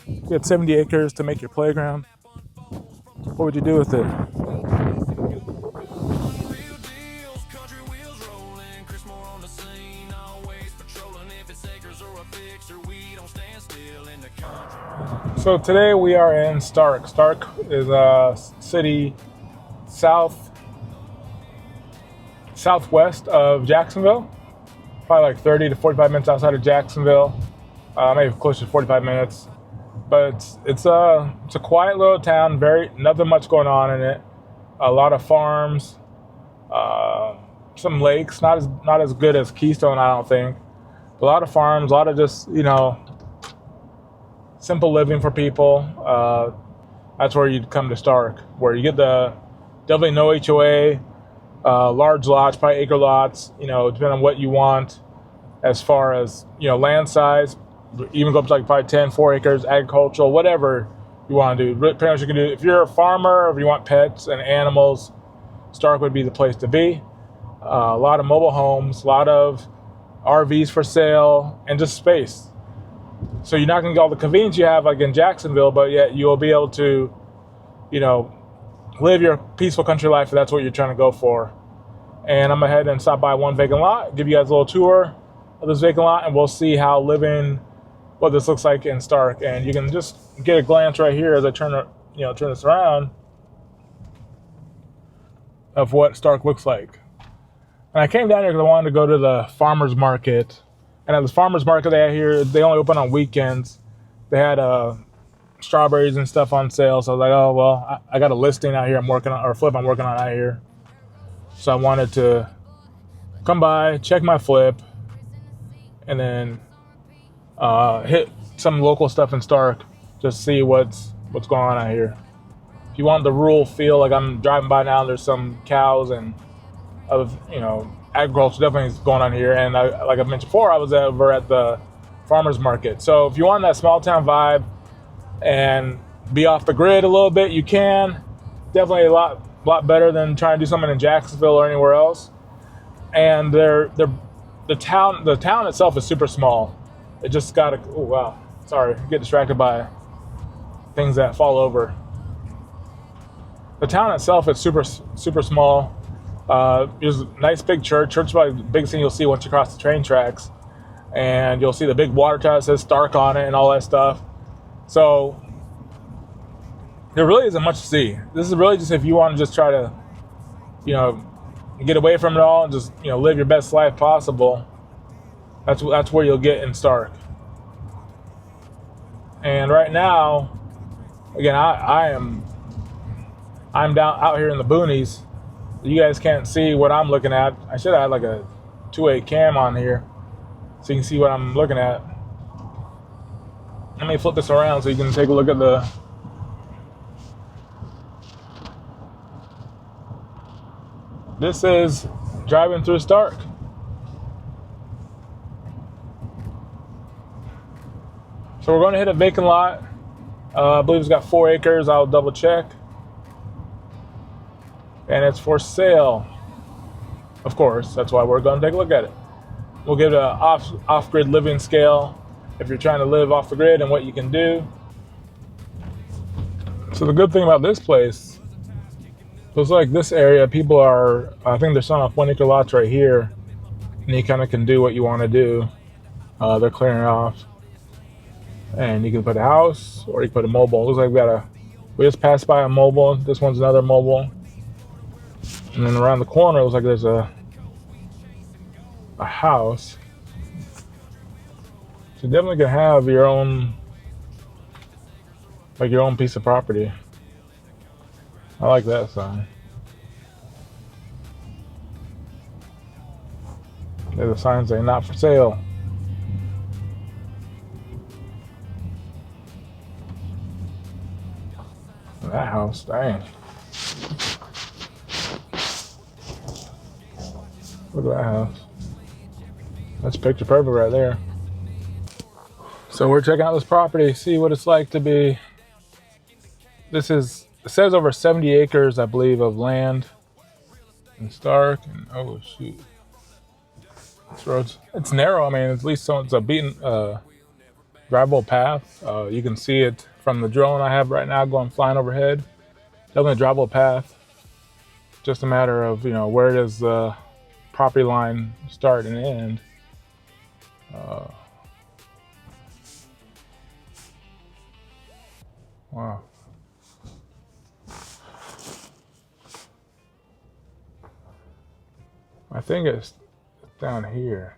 You had 70 acres to make your playground. What would you do with it? So today we are in Starke. Starke is a city southwest of Jacksonville, probably like 30 to 45 minutes outside of Jacksonville, maybe close to 45 minutes. But it's a quiet little town. Nothing much going on in it. A lot of farms, some lakes. Not as good as Keystone, I don't think. A lot of farms, a lot of just simple living for people. That's where you'd come to Starke, where you get definitely no HOA, large lots, probably acre lots. Depending on what you want as far as land size. Even go up to like probably 10, 4 acres, agricultural, whatever you want to do. Depending on what you can do. If you're a farmer, or if you want pets and animals, Starke would be the place to be. A lot of mobile homes, a lot of RVs for sale, and just space. So you're not going to get all the convenience you have like in Jacksonville, but yet you'll be able to, live your peaceful country life if that's what you're trying to go for. And I'm going to head and stop by one vacant lot, give you guys a little tour of this vacant lot, and we'll see what this looks like in Starke. And you can just get a glance right here as I turn this around of what Starke looks like. And I came down here because I wanted to go to the farmer's market. And at this farmer's market they have here, they only open on weekends. They had strawberries and stuff on sale. So I was like, oh, well, I got a listing out here I'm working on out here. So I wanted to come by, check my flip, and then hit some local stuff in Starke, just see what's going on out here. If you want the rural feel, like I'm driving by now, there's some cows and agriculture definitely is going on here. And like I mentioned before, I was over at the farmer's market. So if you want that small town vibe and be off the grid a little bit, you can. Definitely a lot better than trying to do something in Jacksonville or anywhere else. And the town itself is super small. It just got get distracted by things that fall over. The town itself is super, super small. There's a nice big church. Church is probably the biggest thing you'll see once you cross the train tracks. And you'll see the big water tower that says Starke on it and all that stuff. So there really isn't much to see. This is really just if you want to just try to, get away from it all and just, live your best life possible. That's where you'll get in Starke. And right now, again, I'm down out here in the boonies. You guys can't see what I'm looking at. I should have had like a 2.8 cam on here so you can see what I'm looking at. Let me flip this around so you can take a look at This is driving through Starke. So we're going to hit a vacant lot. I believe it's got 4 acres. I'll double check. And it's for sale. Of course, that's why we're going to take a look at it. We'll give it an off-grid living scale if you're trying to live off the grid and what you can do. So the good thing about this place, looks like this area, I think they're selling off 1 acre lots right here. And you kind of can do what you want to do. They're clearing it off. And you can put a house or you can put a mobile. Looks like we just passed by a mobile. This one's another mobile. And then around the corner, it looks like there's a house. So you definitely can have your own piece of property. I like that sign. There's a sign saying not for sale. That house, dang. Look at that house. That's picture perfect right there. So we're checking out this property, see what it's like to be. It says over 70 acres, I believe, of land in Starke. And oh shoot. This road's, it's narrow. I mean, at least it's a beaten drivable path. You can see it from the drone I have right now going flying overhead. Definitely a drivable path. Just a matter of, where does the property line start and end. Wow. I think it's down here.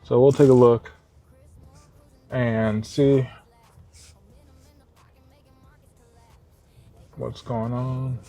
So we'll take a look and see what's going on.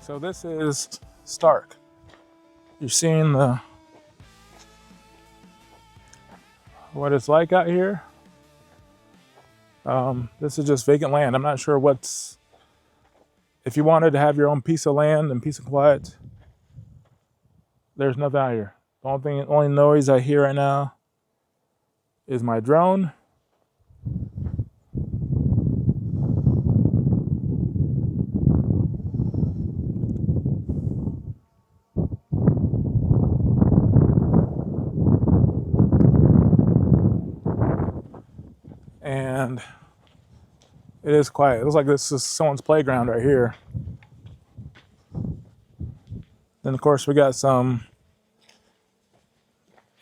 So this is Starke. You're seeing what it's like out here. This is just vacant land. I'm not sure if you wanted to have your own piece of land and peace and quiet, there's nothing out here. The only noise I hear right now is my drone. And it is quiet. It looks like this is someone's playground right here. Then of course we got some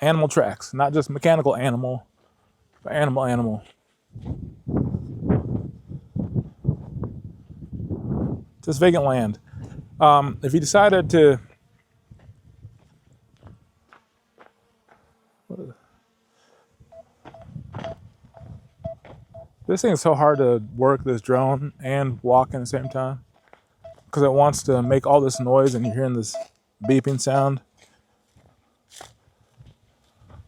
animal tracks, not just mechanical animal, but animal. Just vacant land. If you decided to this thing is so hard to work, this drone, and walk at the same time, because it wants to make all this noise and you're hearing this beeping sound.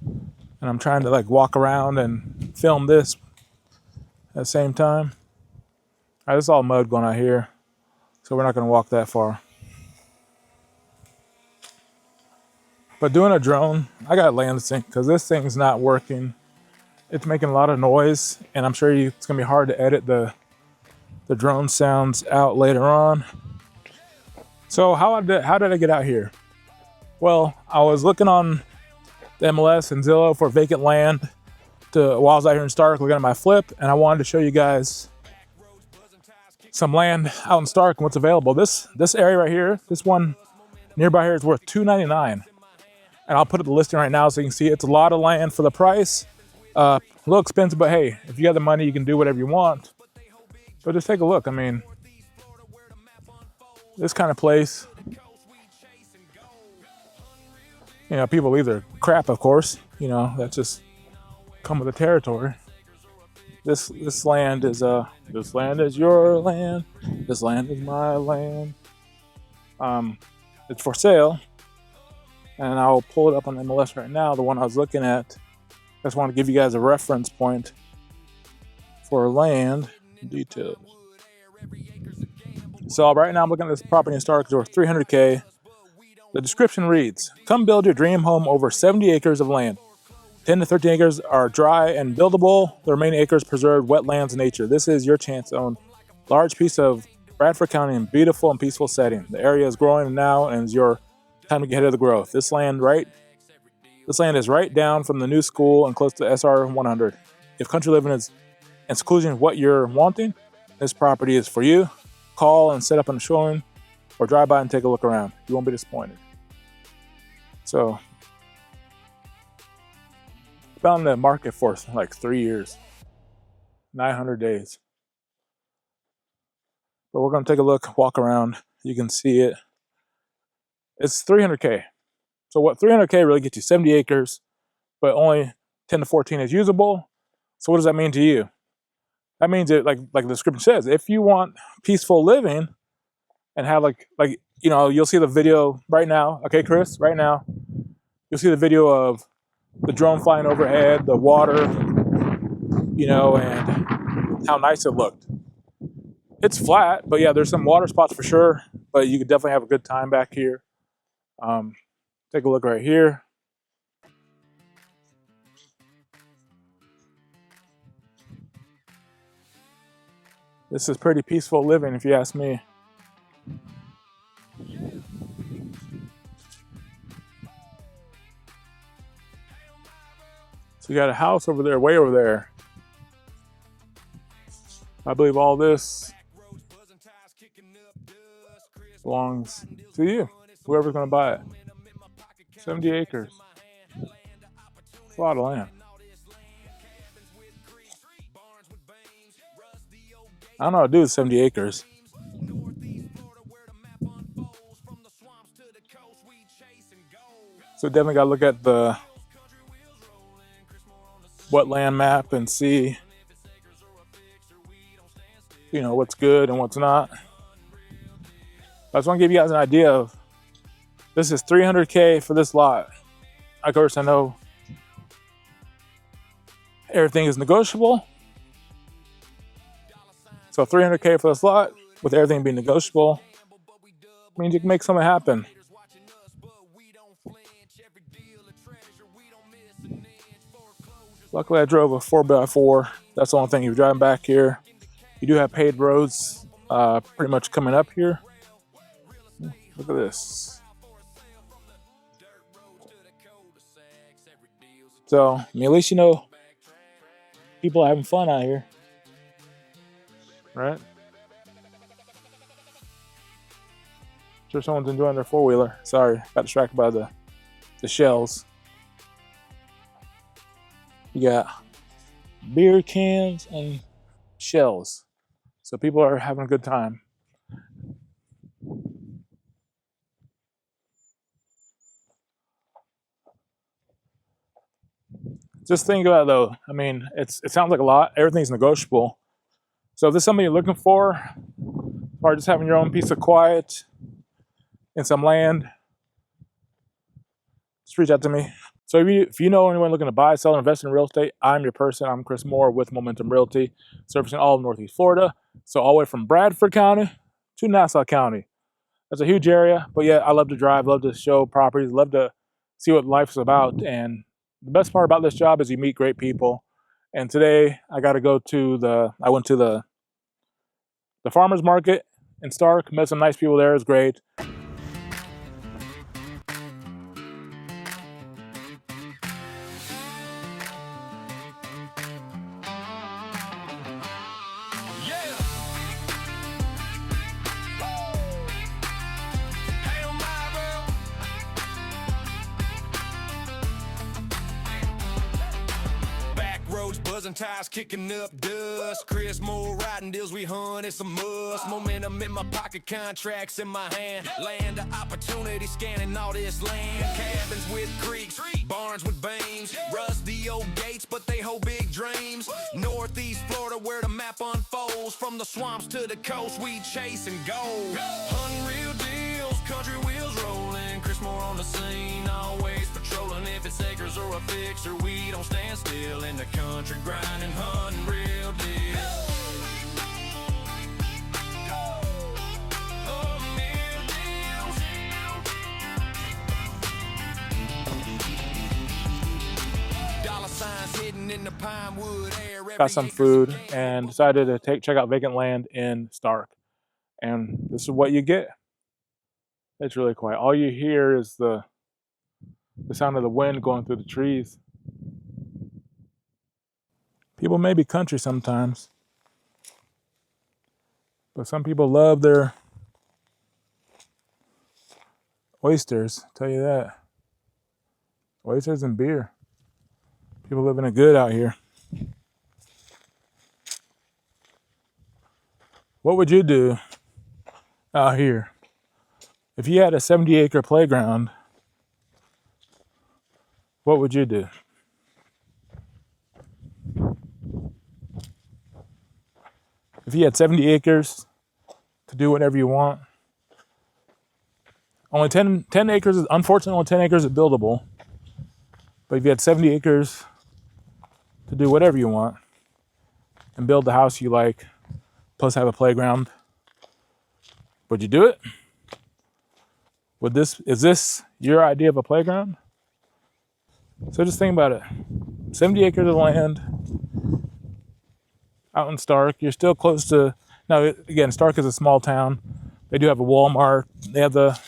And I'm trying to walk around and film this at the same time. All right, this is all mud going out here, so we're not going to walk that far. But doing a drone, I got to land this thing because this thing's not working. It's making a lot of noise, and I'm sure it's going to be hard to edit the drone sounds out later on. So how did I get out here? Well, I was looking on the MLS and Zillow for vacant land while I was out here in Starke looking at my flip, and I wanted to show you guys some land out in Starke and what's available. This area right here, this one nearby here is worth $299, and I'll put up the listing right now so you can see it's a lot of land for the price. A little expensive, but hey, if you got the money, you can do whatever you want. But just take a look. I mean, this kind of place, people leave their crap, of course. That's just come with the territory. This land is this land is your land. This land is my land. It's for sale, and I'll pull it up on MLS right now. The one I was looking at Just want to give you guys a reference point for land details. So right now I'm looking at this property in Starke for $300K. The description reads, come build your dream home over 70 acres of land. 10 to 13 acres are dry and buildable. The remaining acres preserved wetlands and nature. This is your chance to own a large piece of Bradford County in beautiful and peaceful setting. The area is growing now and it's your time to get ahead of the growth. This land is right down from the new school and close to SR 100. If country living is and seclusion is what you're wanting, this property is for you. Call and set up a showing or drive by and take a look around. You won't be disappointed. So, been on the market for like 3 years, 900 days. But we're going to take a look, walk around. You can see it. It's $300K. So what 300K really gets you 70 acres, but only 10 to 14 is usable. So what does that mean to you? That means it, like the description says, if you want peaceful living and have you'll see the video right now. Okay, Chris, right now, you'll see the video of the drone flying overhead, the water, and how nice it looked. It's flat, but yeah, there's some water spots for sure, but you could definitely have a good time back here. Take a look right here. This is pretty peaceful living, if you ask me. So you got a house over there, way over there. I believe all this belongs to you, whoever's going to buy it. 70 acres. It's a lot of land. I don't know how to do with 70 acres. So definitely got to look at the wetland map and see, what's good and what's not. I just want to give you guys an idea of, this is $300K for this lot. Of course, I know everything is negotiable. So $300K for this lot, with everything being negotiable, means you can make something happen. Luckily, I drove a 4x4. That's the only thing. If you're driving back here, you do have paved roads pretty much coming up here. Look at this. So, at least people are having fun out here. Right? Sure, someone's enjoying their four-wheeler. Sorry, got distracted by the shells. You got beer cans and shells. So people are having a good time. Just think about it though. It sounds like a lot. Everything's negotiable. So if there's something you're looking for, or just having your own piece of quiet in some land, just reach out to me. So if you know anyone looking to buy, sell, or invest in real estate, I'm your person. I'm Chris Moore with Momentum Realty, servicing all of Northeast Florida. So all the way from Bradford County to Nassau County. That's a huge area, but yeah, I love to drive, love to show properties, love to see what life's about. And the best part about this job is you meet great people. And today I went to the farmer's market in Starke, met some nice people there. It was great. Buzzing tires, kicking up dust. Chris Moore riding deals, we hunt, it's a must. Momentum in my pocket, contracts in my hand. Land of opportunity, scanning all this land. Cabins with creeks, barns with beams. Rusty old gates, but they hold big dreams. Northeast Florida, where the map unfolds. From the swamps to the coast, we chase and go. Hunting real deals, country wheels rolling. Chris Moore on the scene, always patrolling. If it's 6 acres or a fixer, we don't stand still in the country, grinding, hunting real deal. Got some food and decided to check out vacant land in Starke. And this is what you get. It's really quiet. All you hear is the sound of the wind going through the trees. People may be country sometimes, but some people love their oysters, I'll tell you that. Oysters and beer. People living it good out here. What would you do out here if you had a 70-acre playground? What would you do? If you had 70 acres to do whatever you want, only 10 acres is, unfortunately, only 10 acres is buildable. But if you had 70 acres to do whatever you want and build the house you like, plus have a playground, would you do it? Is this your idea of a playground? So just think about it. 70 acres of land out in Starke. You're still close to, now again, Starke is a small town. They do have a Walmart. They have the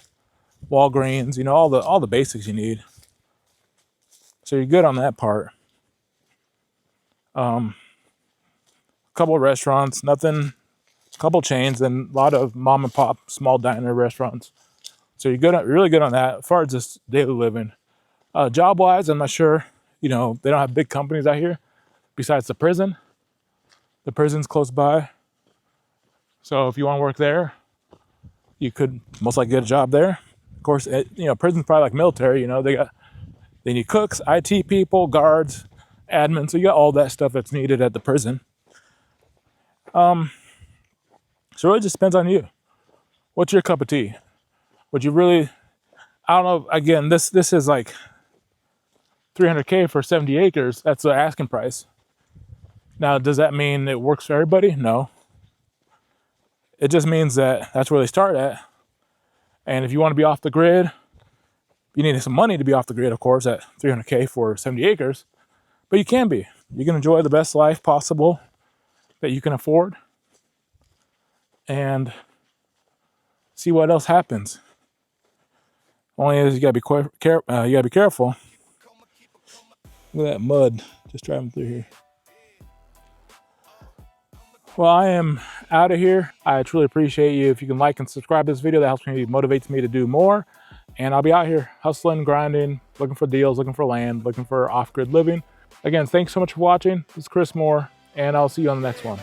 Walgreens, you know, all the basics you need. So you're good on that part. A couple of restaurants, nothing, a couple chains, and a lot of mom and pop small diner restaurants. So you're good, really good on that as far as just daily living. Job wise, I'm not sure. You know, they don't have big companies out here besides the prison. The prison's close by. So if you want to work there, you could most likely get a job there. Of course, you know, prison's probably like military. You know, they need cooks, IT people, guards, admin. So you got all that stuff that's needed at the prison. So it really just depends on you. What's your cup of tea? Would you really? I don't know. Again, this is like $300K for 70 acres. That's the asking price. Now, does that mean it works for everybody? No. It just means that that's where they start at. And if you want to be off the grid, you need some money to be off the grid, of course, at $300K for 70 acres. But you can be. You can enjoy the best life possible that you can afford and see what else happens. Only is you gotta be careful. Look at that mud just driving through here. Well, I am out of here. I truly appreciate you. If you can like and subscribe to this video, that helps me, motivates me to do more. And I'll be out here hustling, grinding, looking for deals, looking for land, looking for off-grid living. Again, thanks so much for watching. This is Chris Moore, and I'll see you on the next one.